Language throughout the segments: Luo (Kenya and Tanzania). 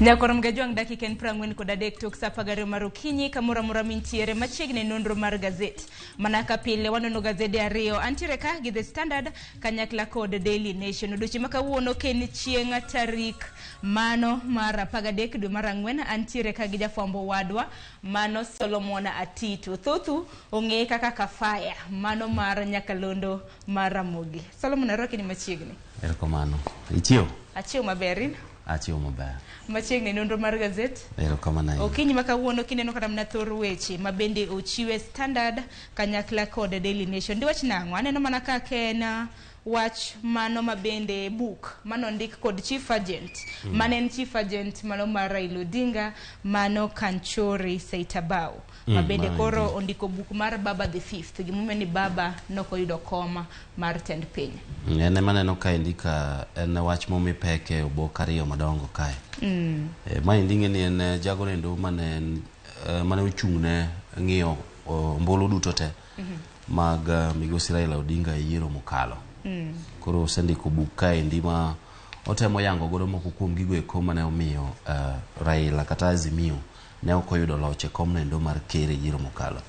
Nyakoram gajuang dakika en prangwen kod adek tok sa apagariyo mar okinyi kamoro amora mintiere machiegni nonro mar gazet. Mana ka pile wanono gazede ariyo antiere ka gi The Standard kanyakla kod Daily Nation. Odiochieng' ma kawuono ken chieng' tarik mano mar 13 dwe mar ang'wen antiere ka gi jafwambo wadwa mano Solomon Atito. Thothu ong'e kaka Kafaya mano mar Nyakalondo mar Ramogi. Solomon aroki ni machiegni. Erokamano. Ichiew? Achiew maberin. Achiew maber. Machiegni nonro mar gazet. Erokamano. Okinyi ma kawuono kineno kata mana thor weche mabende ochiwe Standard kanyakla kod Daily Nation. Diwach nang'o? Aneno mana ka ken wach mano mabende book mano ndik kod Chief Agent manen Chief Agent mano mar Raila Odinga mano Kanchori Saitabau mabende koro ondiko book mar Baba the Fifth gimume ni Baba nokoyudo koma mar tend piny. Ene maneno ka indika en wach momi peke obok ariyo madongo kae. Ma indinge ni en jago endo mane ochung'ne ng'iyo ombulu duto te mag migosi Raila Odinga yiero mokalo. Koro sendiko buka ndima otemo yango godo moko kuom gigo eko mane omiyo Raila kata Azimio ne okoyudo loche komne ndo mar kere yiero mokalo.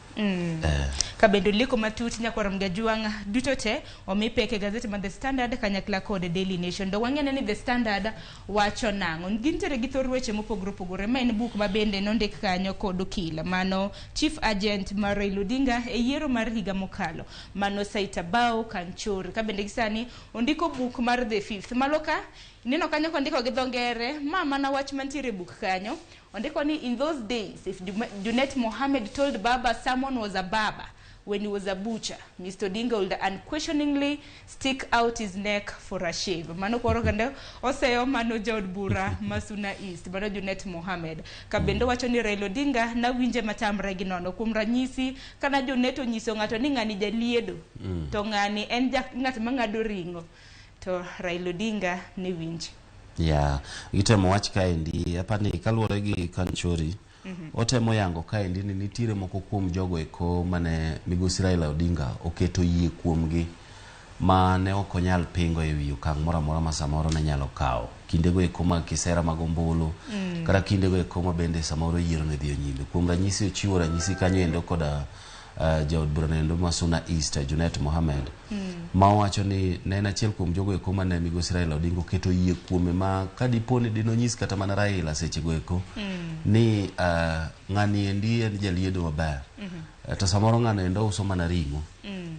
Kabendo liko matut Nyakoram gajuang duto te omi peke gazeti ma The Standard kanyakla kod Daily Nation. Do wang'ene ni The Standard wacho nang'o gintere gi thor weche mopogore opogore ma en book mabende nondik kanyo kod okila mano Chief Agent mar Raila Odinga e yiero mar higa mokalo mano Saitabau Kanchori. Kabende gisani ondiko book mar The Fifth maloka neno kanyo kondiko gi dhongere mana wach mantiere book kanyo ondiko ni in those days if Junet Mohammed told Baba someone was a Baba when he was a butcher, Mr. Odinga would unquestioningly stick out his neck for a shave. Mano koro kande oseyo mano jaod bura Masuna East mano Junet Mohammed. Kabendo wacho ni Raila Odinga na winje matamre gi nono kuom ranyisi kana Junet onyiso ng'ato ni ng'ani jaliedo to ng'ani en ng'at mang'ado ringo to Raila Odinga ne winje. Itemo wach kaendi apani kaluwore gi Kanchori otemo yango kaendi ni nitiere moko kuom jogo eko mane migosi Raila Odinga oketo yie kuomgi mane okonyal pingo e wi okang' moro amora ma samoro ne nyalo kawo kindego eko mag kisera mag ombulu kata kindego eko ma bende samoro yiero ne dhi nyime. Kuom ranyisi ochiwo ranyisi kanyo endo koda jaod bura endo Masuna East Junet Mohammed ma wacho ni ne en achiel kuom jogo eko mane migosi Raila Odinga keto yie kuome ma kadiponi dinonyis kata mana Raila sechego eko ni ng'ani endi en jaliedo maber to samoro ng'ano endo uso mana ringo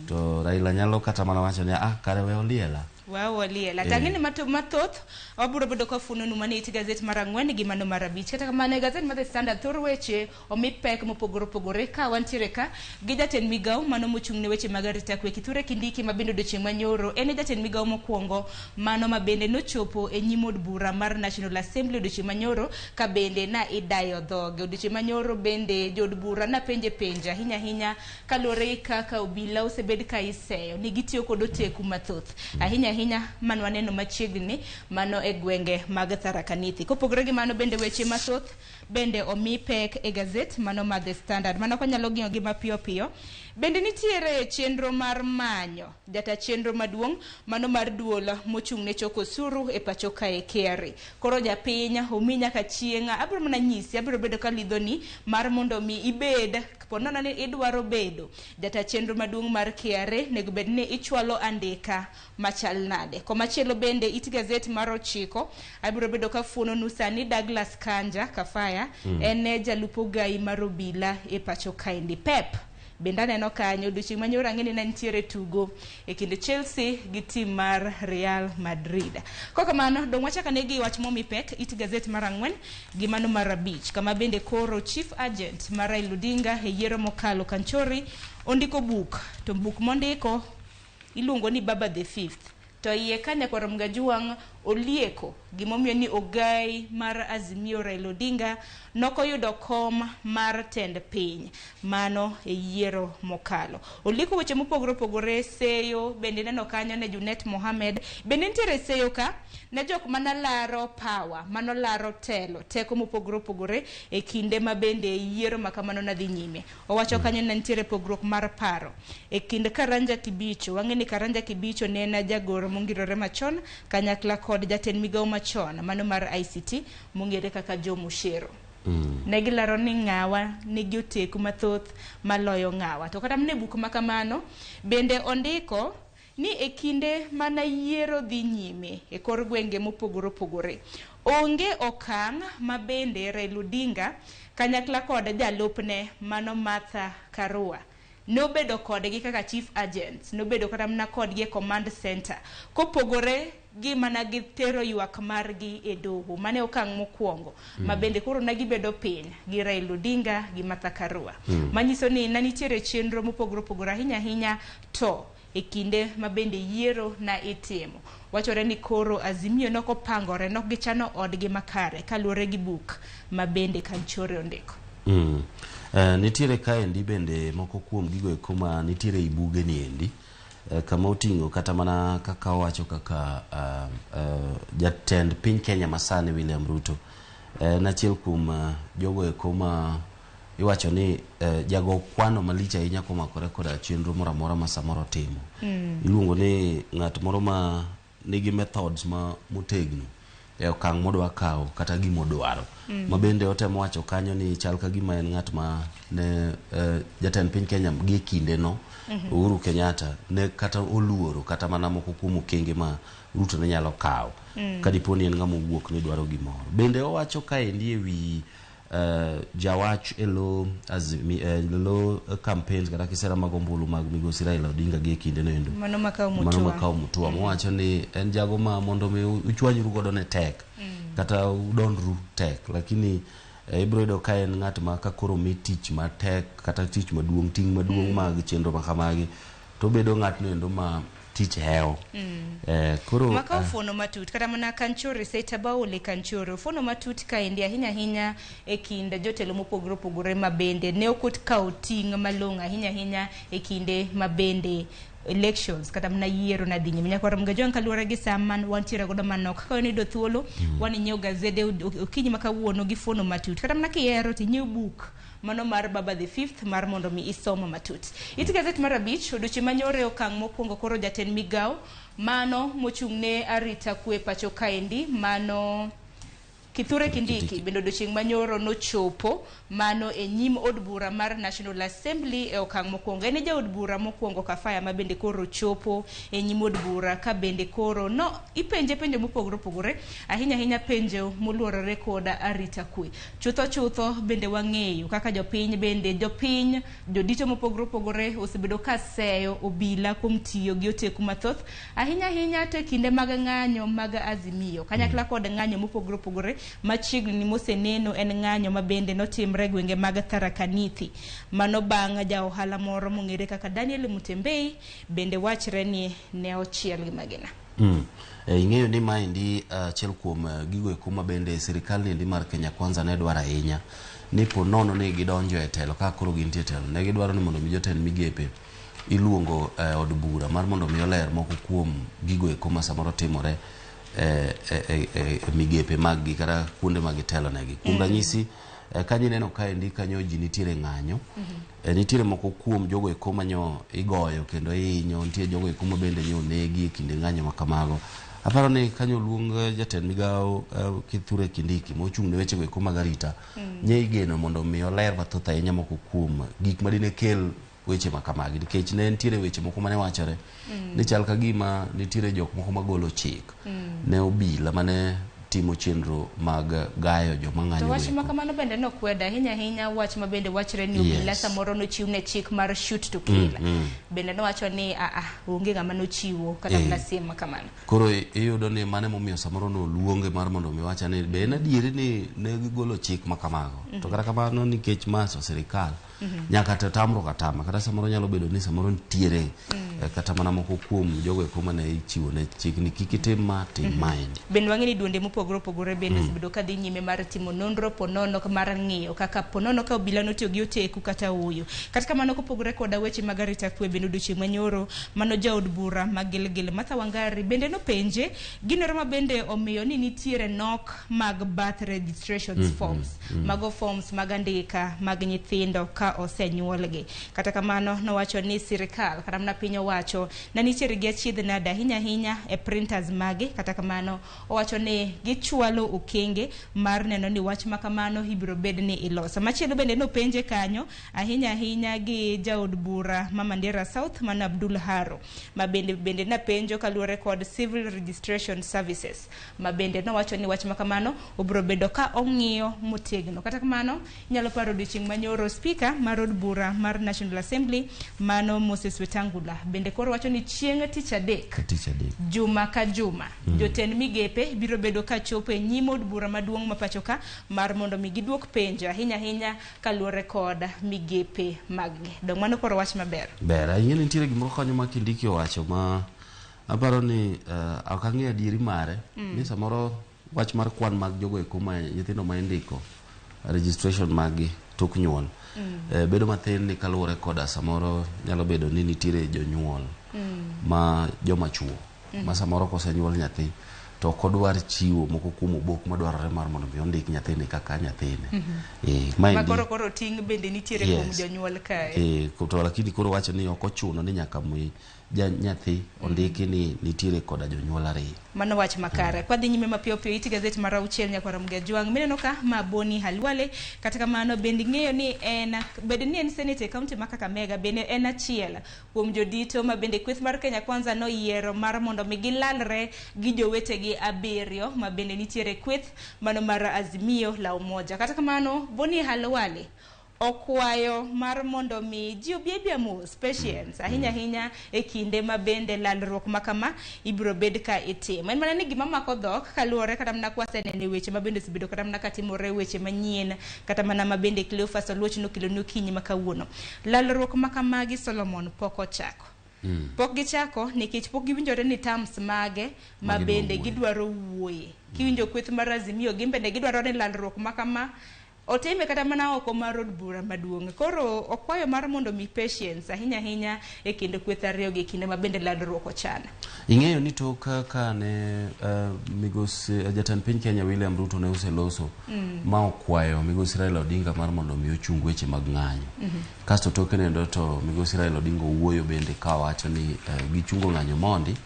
to Raila nyalo kata mana wacho ni kare we oliela waliela tangini mathoth waburo bedo ka funonu mane iti gazet mar ang'wen gi mano mar abich kata kamane gazet mar The Standard thor weche omi pek mopogore opogore ka wantiere ka gi jatend migawo mano mochung' ne weche mag arita kwe Kithure Kindiki mabende odiochieng' manyoro en jatend migawo mokwongo mano mabende nochopo e nyim od bura mar National Assembly odiochieng' manyoro ka bende na idayo dhoge. Odiochieng' manyoro bende jod bura na penja ahinya kaluwore kaka obila osebed ka iseyo ni gitiyo kod oteku mathoth ahinya mano waneno machiegni mano e gwenge mag Tharaka Nithi. Kopogore gi mano bende weche mathoth bende omi pek e gazet mano ma The Standard mano konyalo ng'iyo gi mapiyo bende nitiere chenro mar manyo jata chenro maduong' mano mar duola mochung' ne choko osuru e pacho kae KRA. Koro japiny omi nyaka chieng' abiro mana nyisi abiro bedo ka lidhoni mar mondo mi ibed ponono ni idwaro bedo jata chenro maduong' mar KRA nego bed ni ichwalo andika machal nade. Komachielo bende it gazet mar 9 abiro bedo ka funonu sani Douglas Kanja Kafaya en jalupo gai mar obila e pacho kaendi Pep bende aneno kanyo odiochieng' manyoro ang'eni ne nitiere tugo e kind Chelsea gi tim mar Real Madrid. Kokamano dong' wachaka ne gi wach momi pek it gazet mar ang'wen gi mano mar abich kama bende koro Chief Agent mar Raila Odinga e yiero mokalo Kanchori ondiko book to book mondiko iluongo ni Baba the Fifth to iye ka Nyakoram gajuang olieko gimomiyo ni ogai mar Azimio Raila Odinga nokoyudo kom mar tend piny mano e yiero mokalo. Olieko weche mopogore opogore seyo bende neno kanyo ne Junet Mohammed bende nitiere seyo ka ne jok manalaro power mano laro teko mopogore opogore e kinde ma bende yiero makamano na dhi nyime. Owacho kanyo ne nitiere pogruok mar paro e kind Karanja Kibicho wang'eni Karanja Kibicho ne en jagoro moro mongirore machon kanyakla kod jatend migao machon mano mar ICT mongere kaka Joe Mushero. Negilaro ni ng'awa nigi oteku mathoth maloyo ng'awa. To kata mne buk makamano bende ondiko ni e kinde mana yiero dhi nyime e kor gwenge mopogore opogore, onge okang' ma bende Raila Odinga kanyakla kod jalupne mano Martha Karua nobedo kodgi kaka chief agents, nobedo kata mana kodgi e command center kopogore gi mana gi tero ywak margi e doho. Mane okang' mokwongo ma bende koro ne gibedo piny gi Raila Odinga gi Martha Karua, manyiso ni nitiere chenro mopogore opogore ahinya to e kinde ma bende yiero na itimo. Wachore ni koro Azimio noko pangore, nok gichano odgi makare kaluwore gi buk ma bende Kanchore ondiko. Nitiere kaendi bende moko kuom gigo eko ma nitiere i buge ni endi, kama oting'o kata mana kaka wacho kaka jatend piny Kenya masani William Ruto, nachiel kuom jogo eko ma iwacho ni jago kwano malich ahinya komakore koda chenro moro amora ma samoro timo. Iluongo ni ng'at moro ma nigi methods ma motegno e okang' modwa kawo kata gimodwaro. Ma bende otemo wacho kanyo ni chal ka gima en ng'at ma ne jatend piny Kenya gi kinde no Uhuru Kenyatta ne kata oluoro kata mana moko kuom okenge ma Ruto ne nyalo kawo kadiponi en ng'ama wuok ni dwaro gimoro. Bende owacho kaendi e wi jawach elo campaigns kata kisera mag ombulu mag migosi Raila Odinga gi kinde no endo Mano makao mutua mowacho ni en jago ma mondo me uchwanyru godo ne tek kata udonru tek, lakini ibro yudo ka en ng'at ma ka koro mi tich matek kata tich maduong' ting' maduong' mag chenro makamagi to bedo ng'at no endo ma tich heo. Koro makao fono matut kata mana Kanchore Seta Baole Kanchore fono matut ka indi ahinya e kinde jotelo mopogore opogore ma bende ne okot kao ting' malong'o ahinya e kinde ma bende elections kata mna yiero na dinyi minya kwa ramgajon kaluwara gi saman wantiere godo manok ka ni do thuolo wani nyiew gazede okinyi makawuono gi fono matut kata mna kiero ti nyiew book mano mar Baba the Fifth mar mondo mi isomo matut. Iti gazet mar abich oduchi manyore okang' mokwongo koro jatend migao mano mochung'ne arita kwe pacho kaendi mano Kithure Kindiki bendo doching manyoro no chopo mano e nyim od bura mar National Assembly e okang' mokwongo. Ene ja od bura mokwongo Kafaya ma bende koro chopo e nyim od bura ka bende koro no ipenje mopogore opogore ahinya penjo moluorore koda arita kwe. Chutho bende wang'eyo kaka jopiny jodito mopogore opogore osebedo ka seyo obila kuom tiyo gi oteku mathoth ahinya to kinde mag ng'anyo mag Azimio kanyakla kod ng'anyo mopogore opogore machiegni ni moseneno en ng'anyo ma bende notimre gwenge mag Tharaka Nithi mano bang' ja ohala moro mong'ere kaka Daniel Mutembei bende wachre ni ne ochiel gi magina. Ing'eyo ni maendi achiel kuom gigo eko ma bende sirikal ni mar Kenya Kwanza ne dwaro ahinya ni po nono ni gidonjo e telo ka koro gintie telo ne gidwaro ni mondo mi jotend migepe iluongo od bura mar mondo mi oler moko kuom gigo eko ma samoro timore migepe mag gi kata kuonde mag telo negi. Kuom ranyisi kanyi neno kaendi kanyo ji nitiere ng'anyo, nitiere moko kuom jogo eko manyo igoyo kendo inyo, nitie jogo eko ma bende nyo negi e kinde ng'anyo makamago. Aparo ni kanyo luong jatend migao Kithure Kindiki mochung' ne weche go eko mag arita nye igeno mondo mi oler mathoth ahinya moko kuom gik madine kel weche makamagi nikech ne nitiere weche moko mane wachore ni chal ka gima nitiere jok moko magolo chik ne obila mane timo chenro mag gayo joma ng'anyo. To wach makamano bende no kweda ahinya wach ma bende wachre ni obila samoro no chiwne chik mar shoot to kill. Bende no wacho ni onge ng'ama no chiwo kata na sim makamano. Koro iyudo ni mane momiyo samoro no luonge mar mondo mi wacha ni be na diere ni ne gigolo chik makamago. To kata kamano nikech maso sirikal nyaka tamro katama kata samoro nyalo bedo ni samoro ntiere kata mana moko kuom jogo eko mane ichiwo ne chik ni kikitim ma tim mind. Ben wang'eni duonde mopogore opogore bende sebedo ka dhi nyime mar timo nonro ponono mar ng'iyo kaka ponono ka obila notiyo gi oteku kata uyo. Kata kamano kopogore koda weche mag arita kwe bende odiochieng' manyoro mano jaod bura mag Gilgil Martha Wangari bende no penje ginero ma bende omiyo ni nitiere nok mag birth registrations forms mago forms mag andika mag nyithindo ka ka osenyuolgi. Kata kamano nowacho ni sirikal kata mana piny owacho ne nitiere gi achiedh nade ahinya e printers magi. Kata kamano owacho ni gichwalo okenge mar neno ni wach makamano ibiro bed ni iloso. Machielo bende nopenje kanyo ahinya gi jaod bura ma Mandera South man Abdul Haro ma bende napenjo kaluwore kod civil registration services ma bende nowacho ni wach makamano obiro bedo ka ong'iyo motegno. Kata kamano nyalo paro odiochieng' manyoro speaker mar od bura mar National Assembly mano Moses Wetangula bende koro wacho ni chieng' tich adek juma ka juma jotend migepe biro bedo ka chopo e nyim od bura maduong' ma pacho ka mar mondo mi giduok penjo ahinya kaluwore kod migepe maggi. Dong mano koro wach maber. Yien nitiere gimoro kanyo ma Kindiki owacho ma aparo ni ok ang'eyo adieri mare ni samoro wach mar kwan mag jogo eko ma nyithindo ma indiko registration magi tok nyuol bedo mathin ni kaluwore koda samoro nyalo bedo ni nitiere jonyuol ma joma chuo ma samoro kosenyuol nyathi to kodwar chiwo moko kuom obok madwarore mar mondo mi ondik nyathine kaka nyathine. Ma koro ting' bende nitiere kuom jonyuol kae. To lakini koro wacho ni ok ochuno ni nyaka mi nyathi ondiki ni nitiere koda jonyuol ariyo. Mano wach makare. Kwa dhi nyime mapiyo iti gazeti mar auchiel nyaka Mge Jwang' mineno ka Maboni Halwale. Kata kamano bende ng'eyo ni en senate e kaunti ma Kakamega bende en achiel kuom jodito ma bende kweth mar Kenya Kwanza no yiero mar mondo mi gilalre gi jowetegi abiriyo ma bende nitiere kweth mano mar Azimio la Umoja. Kata kamano Boni Halwale okwayo mar mondo mi ji obiebia mos patience ahinya e kinde ma bende lalruok makama ibiro bed ka itimo. En mana ni gima mako dhok kaluwore kata mana kwasenene weche ma bende sibedo kata mana katimore weche manyien kata mana ma bende Cleophas Oluoch nokelo ni okinyi makawuono. Lalruok makama gi Solomon pok ochako. Pok gichako nikech pok giwinjore ni terms mage ma bende gidwaro wuoye. Kiwinjo kweth mar Azimio gimbe ne gidwaro ni lalruok makama otime kata mana oko mar od bura maduong'. Koro okwayo mar mondo mi patience ahinya e kinde kweth ariyo gi kinde ma bende lalruok ochana. Ing'eyo ni tok ka ne migosi jatend piny Kenya William Ruto ne oseloso ma okwayo migosi Raila Odinga mar mondo mi ochung weche mag ng'anyo. Kasto toke nendo to migosi Raila Odinga wuoyo bende ka wacho ni gichungo ng'anyo mondi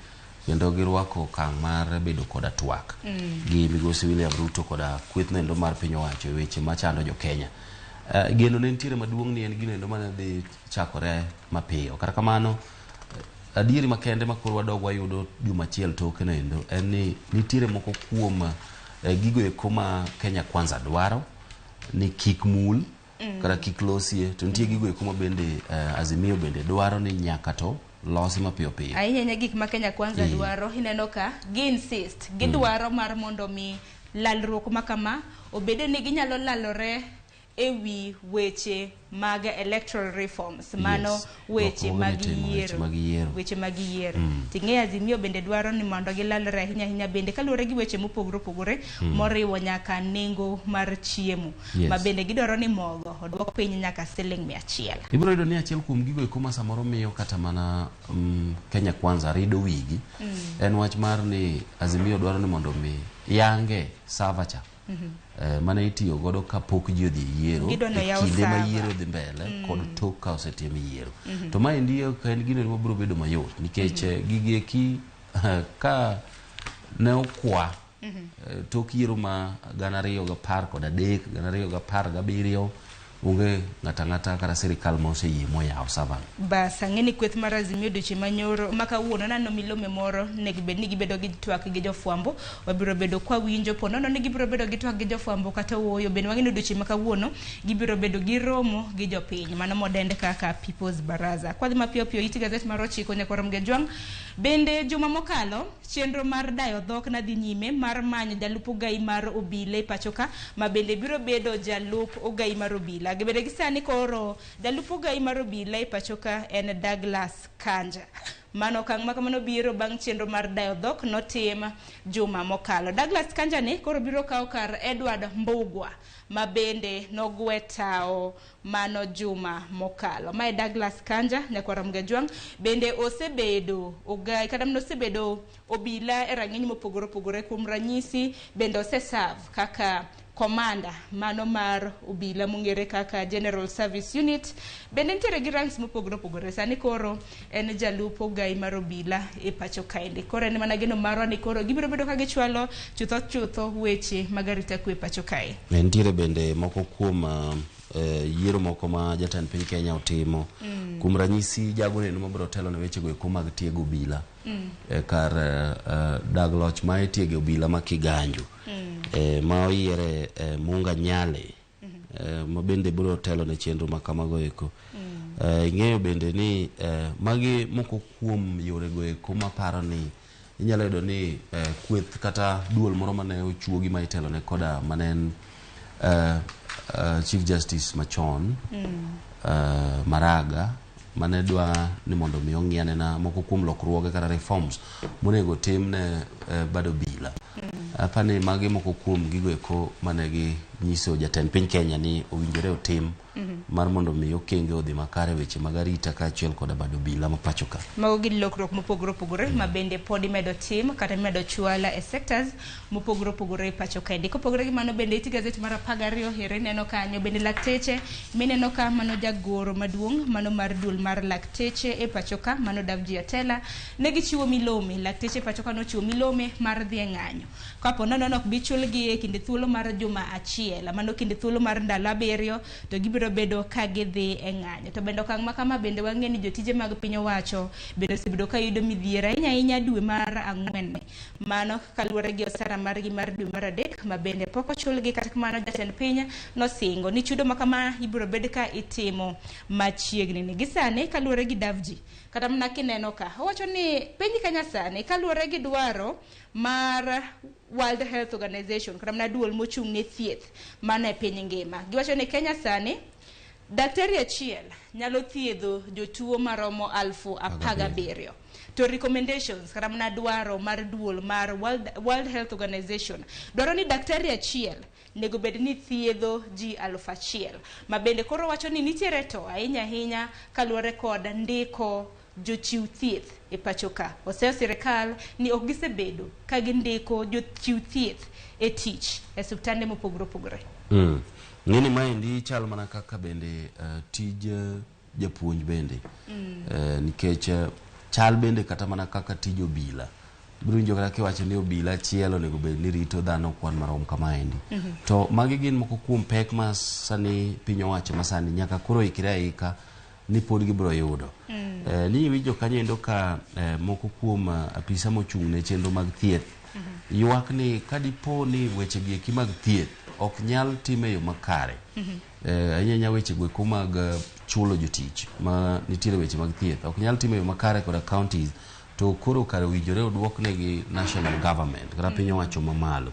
kendo girwako kang' mar bedo koda twak gi migosi William Ruto koda kweth nendo mar piny owacho e weche machando jo Kenya. Geno ne nitiere maduong' ni en gino endo mane dhi chakore mapiyo. Kata kamano adieri makende ma koro wadog wayudo juma achiel toke nendo en ni nitiere moko kuom gigo eko ma Kenya Kwanza dwaro ni kik mul kata kik losie, to nitie gigo eko ma bende Azimio bende dwaro ni nyaka to losi mapiyo. Ahinya gik ma Kenya Kwanza dwaro ineno ka gi insist gidwaro mar mondo mi lalruok makama obedo ni ginyalo lalore ewi weche mag electoral reforms mano weche mag yiero. Ting'e Azimio bende dwaro ni mondo gilalre ahinya bende kaluwore gi weche mopogore moriwo nyaka nengo mar chiemo ma bende gidwaro ni mogo odwok piny nyaka $100. Ibiro yudo ni achiel kuom gigo eko ma samoro miyo kata mana Kenya Kwanza rido wigi en wach mar ni Azimio dwaro ni mondo mi yange savacha mane itiyo godo kapok ji odhi yiero kinde ma yiero dhi mbele kod tok ka osetim yiero. To ma ndiyo ka en gino mabiro bedo mayot nikech gigeki ka ne okwa tok yiero ma 2013 kod 2017 unge ngata kara serikal ma oseyie moyawo savan. Bas ang'eni kweth mar Azimio doche manyoro makawuono nano milome moro ne gibed ni gibedo gi twak gi jofwambo wabiro bedo kwa winjo po nono ni gibiro bedo gi twak gi jofwambo kata wuoyo bende wang'eni doche makawuono gibiro bedo gi romo gi jopiny mano modende kaka People's Baraza. Kwa dhi mapiyo iti gazet mar 9 nyaka Mge Jwang' bende juma mokalo chenro mar dayo dhok na dhi nyime mar manyo jalup ogai mar obila e pachoka ma bende biro bedo jalup ogai mar obila. Gibede gisani koro jalup ogai mar obila e pachoka en Douglas Kanja. Mano kang' makamano biro bang' chenro mar dayo dhok notim juma mokalo. Douglas Kanja ne koro biro kawo kar Edward Mbugwa ma bende nogwetao mano juma mokalo. Mae Douglas Kanja nyakwara Mge Jwang' bende osebedo ogai kata osebedo obila e rang'iny mopogore kuom ranyisi bende oseserve kaka komanda mano mar obila mong'ere kaka General Service Unit. Bende nitiere gi ranks mopogore opogore. Sani koro en jalupo gai mar obila e pacho kaendi. Koro en mana geno marwa ni koro gibiro bedo ka gichwalo chutho weche mag arita kwe pacho kae. Nitiere bende moko kuom yiero moko ma jatend piny Kenya otimo. Kuom ranyisi jagore no mabiro telo ne weche go eko mag tiego obila. Kar dag loch ma itiego obila ma Kiganjo. Ma oyiere Munga Nyale. Ma bende biro telo ne chenro ma kamago eko. Ing'eyo bende ni magi moko kuom yore go eko ma paro ni inyalo yudo ni kweth kata duol moro mane ochuogi ma itelo ne koda manen Chief Justice machon Maraga mane dwa ni mondo mi ong'iane na moko kuom lokruoge kata reforms monego tim ne bado bila. Apani magi moko kuom gigo eko mane gi nyiso jatend piny Kenya ni owinjore otim mar mondo mi okenge odhi makare weche mag arita ka achiel koda bado bila ma pacho ka. Mago gin lokruok mopogore opogore ma bende pod imedo tim kata imedo chwala e sectors mopogore opogore e pacho kaendi. Kopogore gi mano bende iti gazeti mar 12 here neno kanyo bende lakteche mineno ka mano jagoro maduong' mano mar duol mar lakteche e pacho ka mano Davji Atela ne gichiwo milome. Lakteche pacho ka nochiwo milome mar dhi ng'anyo. Kapo nono ok bichul gi e kinde thuolo mar juma achiel mano kinde thuolo mar ndalo 7 to gibiro bedo ka gidhi e ng'anyo. To bende okang' ma kama bende wang'e ni jotije mag piny owacho bende osebedo ka yudo midhiero ahinya dwe mar 4 mano kaluwore gi osara margi mar dwe mar 3 ma bende pok ochulgi. Kata kamano jatend piny nosingo ni chudo ma kama ibiro bed ka itimo machiegni ni gisane kaluwore gi Davji. Kata mana kineno ka owacho ni piny Kenya sani kaluwore gi dwaro mar World Health Organization kata mana duol mochung' ne thieth mano e piny ngima. Giwacho ni Kenya sani daktari achiel nyalo thiedho jotuo maromo 17,000. To recommendations kata mana dwaro mar duol mar World Health Organization dwaro ni daktari achiel nego bed ni thiedho ji 1,000. Ma bende koro wacho ni nitiere to ahinya kaluwore kod ndiko jochiw thieth e pacho ka. Oseo sirikal ni ok gisebedo ka gindiko jochiw thieth e tich e suptande mopogore opogore. Ng'eni maendi chal mana kaka bende tij japuonj bende. Nikech chal bende kata mana kaka tij obila. Biro winjo kata kiwacho ni obila achiel onego bed ni rito dhano kwan marom kamaendi. To magi gin moko kuom pek ma sani piny owacho ma sani nyaka koro ikre aika ni pod gibiro yudo. Ni winjo kanyo endo ka moko kuom apisa mochung' ne chenro mag thieth ywak ni kadipo ni weche gi eki mag thieth ok nyal time yo makare. Ahinya weche go eko mag chulo jotich ma nitiere weche mag thieth ok nyal time yo makare koda counties. To koro kare winjore odwok negi national government kata piny owacho mamalo.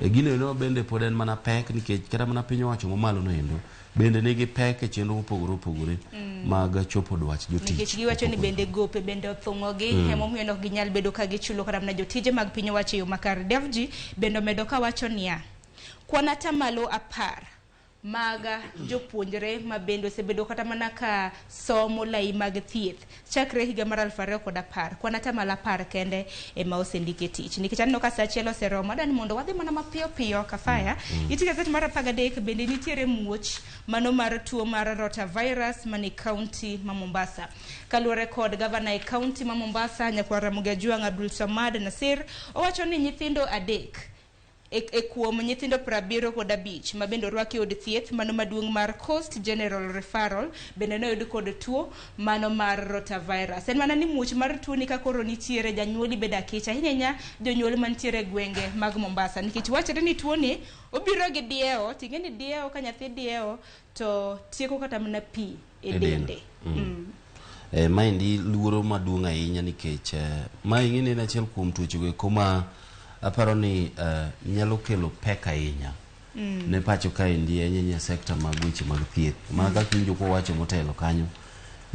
Gino eno bende pod en mana pek nikech kata mana piny owacho mamalo no endo bende nigi pek e chenro mopogore opogore mag chopo dwach jotich. Nikech giwacho ni bende gope bende othung'ogi emomiyo nok ginyal bedo ka gichulo kata mana jotije mag piny owacho yo makare. Davji bende omedo ka wacho niya kwan atamalo 10 maga jopuonjre ma bende osebedo kata mana ka somo lai mag thieth chakre higa mar 2010 kwan atamalo 10 kende ema osendike tich. Nikech aneno ka sa achiel oseromo dani mondo wadhi mana mapiyo kafaya. Iti gazeti mar 13 bende nitiere muoch mano mar tuo mar rotavirus mani county ma Mombasa. Kaluwore kod gavana e county ma Mombasa Nyakwara Mugajuang Abdul Samad Nasir owacho ni nyithindo 3 e kuom nyithindo 75 ma bende orwaki od thieth mano maduong' mar Coast General Referral bende noyud kod tuo mano mar rotavirus. En mana ni muoch mar tuo ni ka koro nitiere janyuoli beda kicha ahinya jonyuol mantiere gwenge mag Mombasa nikech wachre ni tuo ni obiro gi dieo tingeni dieo ka nyathi dieo to tieko kata mana pi e dende. Maendi luoro maduong' ahinya nikech maing'ini en achiel kuom tuoche go eko ma aparo ni nyalo kelo pek ahinya ne pacho kaendi ahinya sekta mag weche mag thieth. Mana kaka winjo ko wacho motelo kanyo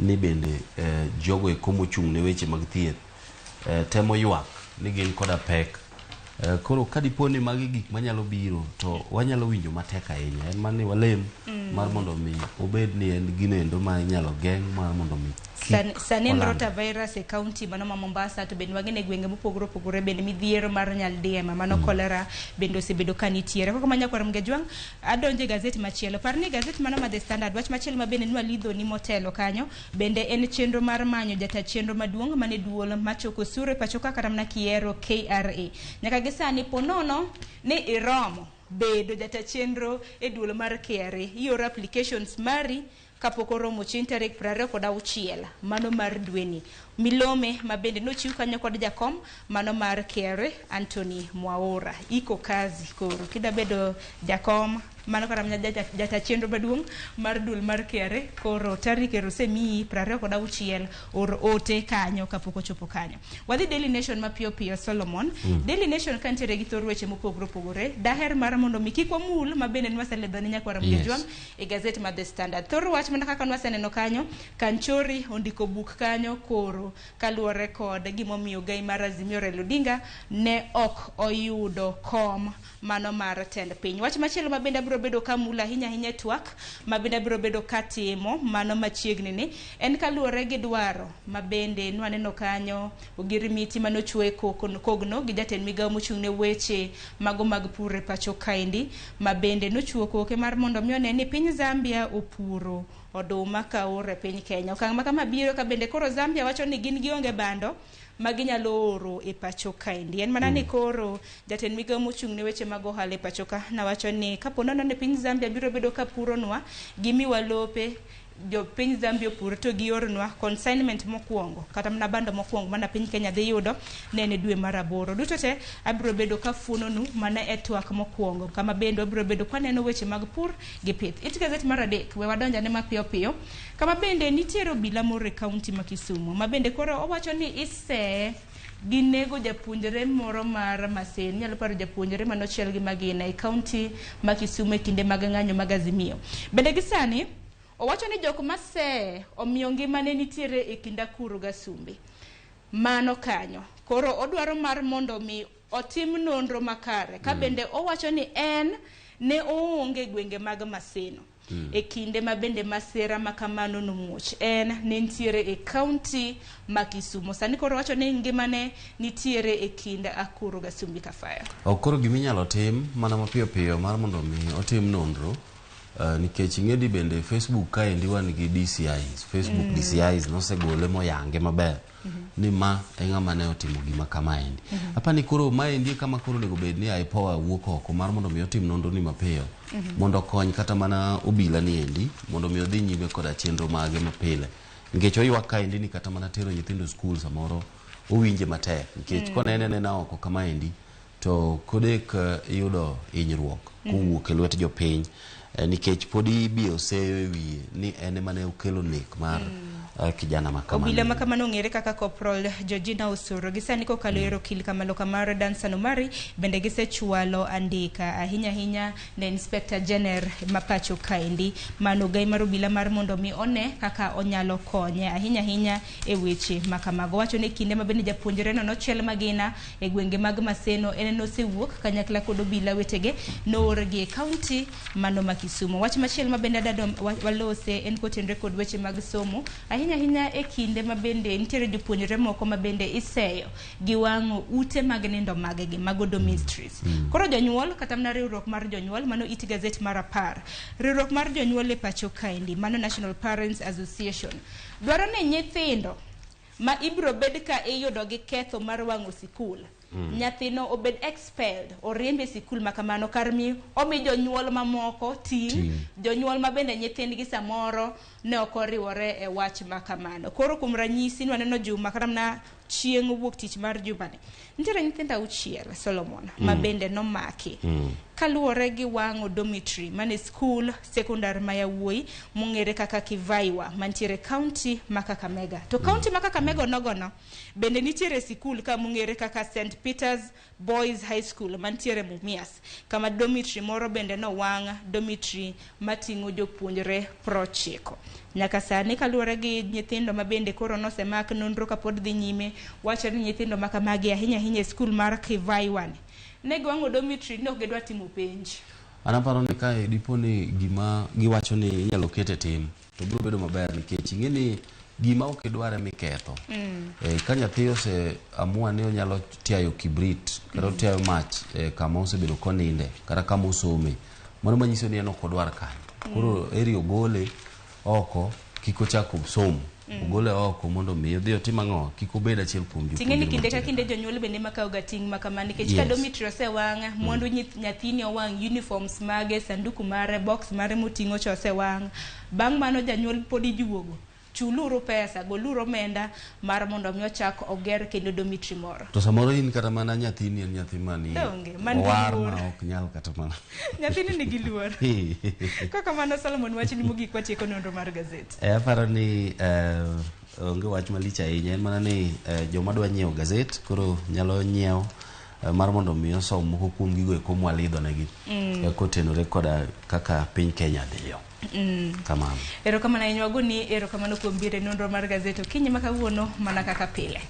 ni bende jogo eko mochung' ne weche mag thieth temo ywak ni gin koda pek. Koro kadipo ni magi gik manyalo biro to wanyalo winjo matek ahinya. En mana ni walem mar mondo mi obed ni en gino endo ma nyalo geng' mar mondo mi sanen rotavirus e county mano ma Mombasa to ben wagene gwenge mopogore opogore ben midhiero mar nyaldiema mano kolera bendo sebedo kanitiere koko manya kwaram gejwang adonje gazeti machielo parni gazeti mano ma The Standard wach machielo ma bende nwa lidho ni motelo kanyo bende en chenro mar manyo jata chenro maduong' mane duol machoko sure pachoka karamna kiero KRA nyaka gisani ponono ne iromo bedo jata chenro e duol mar KRA yor applications mari kapok oromo chieng' tarik 26 mano mar dweni milome mabende nochiw kanyo kod jakom mano mar KRA Anthony Mwaura iko kazi koro kida bedo jakom mano karam jata chenro maduong' mar dul mar KRA koro tarik erosemi 26 or ote kanyo kapok ochopo kanyo wadhi Daily Nation mapio pio Solomon Daily Nation kantiere gi thor weche mopogore opogore daher mar mondo mikikwa mul mabende nwaseledho ni nyakwara mgejwang e gazeti ma The Standard thor wach mana kaka nwaseneno kanyo Kanchori ondiko buk kanyo koro kaluore kod gimomiyo gai mar Azimio Raila Odinga ne ok oyudo kom mano mar tend piny wach machielo mabende biro bedo kamula hinya twak mabende biro bedo katimo mano machiegni ni en kaluore gi dwaro mabende nwaneno kanyo ogirimiti mano chwe kogno gi jatend migawo mochung'ne weche mago mag pur e pacho kaendi mabende nochuo koke mar mondo mione ni piny Zambia opuro oduma ka ore piny Kenya okang' makama biro ka bende koro Zambia wacho ni gin gionge bando maginyalo oro e pacho kaendi en mana ni koro jatend migawo mochung'ne weche mag ohala e pacho ka na wacho ni kapo nono ne piny Zambia biro bedo ka puronwa gimiwa lope jo piny Zambia pur to giornwa consignment mokwongo kata mna bando mokwongo mana piny Kenya dhi yudo nene dwe mar 8 duto te abiro bedo ka funonu mana e twak mokwongo kama bendo abiro bedo kwa neno weche mag pur gi pith it gazeti mar 3 we wadonja ne mapiyo piyo kama bende nitiere obila moro e county ma Kisumu ma bende koro owacho ni ise ginego japuonjre moro mar Masen nyalo paro japuonjre manochiel gi magina e county ma Kisumu e kinde mag ng'anyo mag Azimio bende gisani owacho ni jok mase omiyo ngimane nitiere e kinda kuru gasumbi mano kanyo koro odwaro mar mondo mi otim nonro makare ka bende owacho ni en ne oonge gwenge mag Maseno e kinde ma bende masera makamano nomuoch en ne nitiere e county ma Kisumu sani koro wacho ni ngimane nitiere e kinda akuru gasumbi kafaya okoro giminyalo tim mana mapiyo piyo mar mondo mi otim nonro nikech ing'edi bende Facebook kaendi wan gi DCIs Facebook DCIs nosegole moyange maber ni ma eng'ama ne otimo gima kamaendi apani koro maendi kama koro nego bed ni IPOA wuok oko mar mondo mi otim nonro ni mapiyo mondo kony kata mana obila ni endi mondo mi odhi nyime koda chenro mage mapile nikech oywak kaendi ni kata mana tero nyithindo skul samoro owinje matek nikech konene nena oko kamaendi to kodek yudo hinyruok kowuok e lwet jopiny nikech podi bioseo e wiye ni ene mane okelo nek mar kijana makamano obila makamano ng'ere kaka Corporal Georgina Osoro gisani kokalo ero kil kamalo kamar Dansan Omari bende gisechwalo andika ahinya ne Inspector General mapacho kaendi mano gai mar obila mar mondo mi one kaka onyalo konye ahinya e weche makamago wacho ni kinde mabende japuonjre no nochiel magina e gwenge mag Maseno en nosewuok kanyakla kod obila wetege noorgi e county mano ma Kisumu wach machiel mabende dadom walose en kotenre kod weche mag somo ahinya e kinde mabende nitiere jopuonjre moko mabende iseyo giwang'o ute mag nindo magegi mago domistries koro jonyuol kata mna riwruok mar jonyuol mano it gazet mar 10 riwruok mar jonyuol e pacho kaendi mano National Parents Association dwaro ne nyithindo ma ibro bed ka iyudo gi ketho mar wang'o sikul nyathino obed expelled oriembe sikul makamano karmi omi jonyuol mamoko ting jonyuol mabende nyithindgi samoro ne okoriwore e wach makamano koro kuom ranyisi nwaneno juma karamna chieng' wuok tich mar jumane nitiere nyithindo 6 Solomon mabende nomaki kaluwore gi wang'o dormitory mane school secondary ma yawuoyi mong'ere kaka Kivaiwa mantiere county ma Kakamega to county ma Kakamega nogono bende nitiere sikul ka mong'ere kaka St Peter's Boys High School mantiere Mumias kama dormitory moro bende no wang' dormitory mating'o jopuonjre 90 nyaka sani kaluwore gi nyithindo mabende koro nosemak nonro kapod dhi nyime wacho ni nyithindo makamagi ahinya school mar Kivaiwa ne gwango dormitory no gedwa timo penj anaparo ni kae dipo ni gima giwacho ni inyalo kete tim to biro bedo maber nikech ing'eni gima ok idware miketho. Ka nyathi ose amua ni onyalo tiayo kibrit kata tiayo mach kama osebedo koninde kata kama osome, mano manyiso ni en ok odwar kanyo. Koro eri ogole oko, kik ochako somo. Ogole oko mondo mi odhi otim ang'o, kik obed achiel kuom jopuonjre. Ting'eni kinde ka kinde jonyuol bende makao ga ting' makama nikech ka dormitory osewang', mwandu nyathini owang', uniforms mage, sanduku mare, box mare moting'o cha osewang'. Bang' mano janyuol pod ijuogo. Chuluru pesa, goluru omenda mar mondo mi ochak oger kendo dormitory moro. To samoro in kata mana nyathini en nyathi mani owar ma ok nyal kata mana. Nyathini nigi luor. Kaka mano Solomon wach ni mogik watieko nonro mar gazet. Aparo ni onge wach malich ahinya, en mana ni joma dwa nyiewo gazet koro nyalo nyiewo mar mondo mi osom moko kuom gigo eko mwalidho negi kotenore koda kaka piny Kenya dhiyo. Kamano. Erokamano ahinya wagoni erokamano kuom biro e nonro mar gazet okinyi ma kawuono mana kaka pile.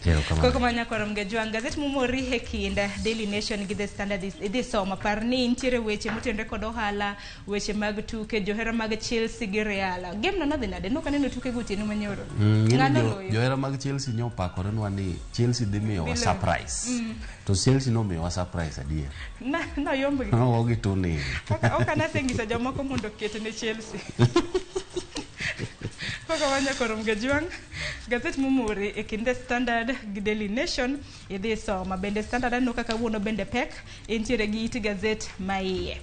Koko manya korom Gejwang' gazet momori e kinda Daily Nation gi The Standard idhi soma par ni nitiere weche motenore kod ohala, weche mag tuke, johera mag Chelsea gi Real. Game no nadhi nade? Nok aneno tuke gotieno manyoro. Ng'ano loyo. Johera mag Chelsea nyopakore nwa ni Chelsea dhi miyowa surprise. To Chelsea no miyowa surprise adier. Na yombo gi. No gi tuni. Ok anasengisa jomoko mondo okete ne Chelsea. Koko manya korom Gejwang' gazet momori e kind The Standard gi Daily Nation idhi soma. Bende Standard aneno kaka wuono bende pek entiere gi iti gazet maiye.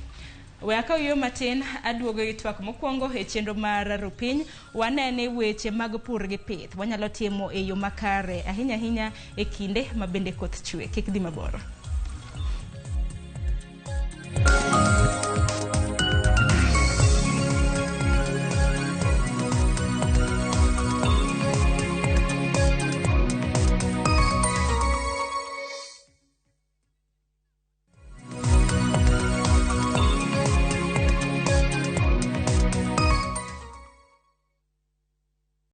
We akaw yo matin aduogo gi twak mokwongo e chenro mar Rupiny. Wanene weche mag pur gi pith wanyalo timo e yo makare ahinya ahinya e kinde ma bende koth chwe. Kik dhi maboro.